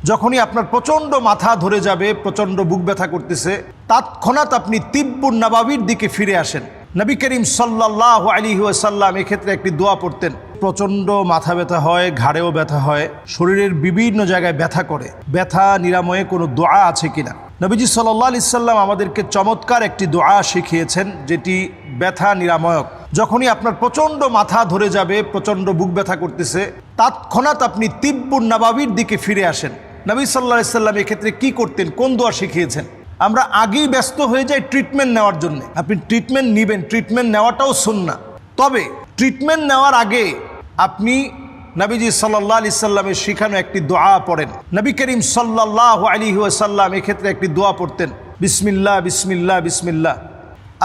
যখনই আপনার প্রচণ্ড মাথা ধরে যাবে, প্রচণ্ড বুক ব্যথা করতেছে, তৎক্ষণাৎ আপনি তিব্বুন নাবাবির দিকে ফিরে আসেন। নবী করিম সাল্লাল্লাহু আলাইহি ওয়াসাল্লাম এক্ষেত্রে একটি দোয়া পড়তেন। প্রচণ্ড মাথা ব্যথা হয়, ঘাড়েও ব্যথা হয়, শরীরের বিভিন্ন জায়গায় ব্যথা করে, ব্যথা নিরাময়ে কোনো দোয়া আছে কিনা। নবীজি সাল্লাল্লাহু আলাইহি সাল্লাম আমাদেরকে চমৎকার একটি দোয়া শিখিয়েছেন, যেটি ব্যথা নিরাময়ক। যখনই আপনার প্রচণ্ড মাথা ধরে যাবে, প্রচণ্ড বুক ব্যথা করতেছে, তৎক্ষণাৎ আপনি তিব্বুন নাবাবির দিকে ফিরে আসেন। নবী সাল্লাল্লাহু আলাইহি সাল্লাম এক্ষেত্রে কি করতেন, কোন দোয়া শিখিয়েছেন? আমরা আগেই ব্যস্ত হয়ে যাই ট্রিটমেন্ট নেওয়ার জন্য। আপনি ট্রিটমেন্ট নেবেন, ট্রিটমেন্ট নেওয়াটাও সুন্নাহ। তবে ট্রিটমেন্ট নেওয়ার আগে আপনি নবীজি সাল্লাল্লাহু আলাইহি সাল্লামের শিখানো একটি দোয়া পড়েন। নবী করিম সাল্লাল্লাহু আলাইহি ওয়াসাল্লাম এক্ষেত্রে একটি দোয়া পড়তেন, বিসমিল্লাহ বিসমিল্লাহ বিসমিল্লাহ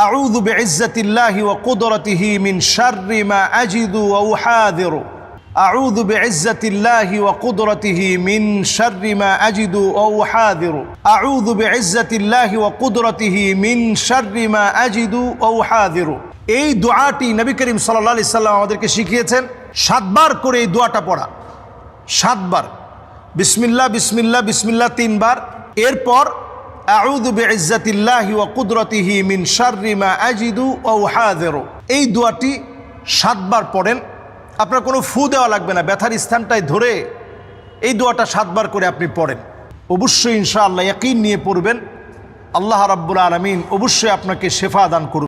আউযু বিইজ্জাতিল্লাহি ওয়া কুদরাতিহি মিন শাররি মা আজিদু ওয়া উহাযিরু আউযু বিইজ্জাতিল্লাহি ওয়া কুদরাতিহি মিন শাররি মা আজিদু ওয়া উহাযিরু আউযু বিইজ্জাতিল্লাহি ওয়া কুদরাতিহি মিন শাররি মা আজিদু ওয়া উহাযিরু। এই দোয়াটি নবী করিম সাল্লাল্লাহু আলাইহি সাল্লাম আমাদেরকে শিখিয়েছেন। 7 বার করে এই দোয়াটা পড়া, 7 বার। বিসমিল্লাহ বিসমিল্লাহ বিসমিল্লাহ 3 বার, এরপর আউযু বিইজ্জাতিল্লাহি ওয়া কুদরাতিহি মিন শাররি মা আজিদু ওয়া উহাযিরু। এই দোয়াটি 7 বার পড়েন। আপনার কোনো ফু দেওয়া লাগবে না, ব্যথার স্থানটায় ধরে এই দোয়াটা 7 বার করে আপনি পড়েন। অবশ্যই ইনশাআল্লাহ ইয়াকিন নিয়ে পড়বেন। আল্লাহ রাব্বুল আলামিন অবশ্যই আপনাকে শেফা দান করবেন।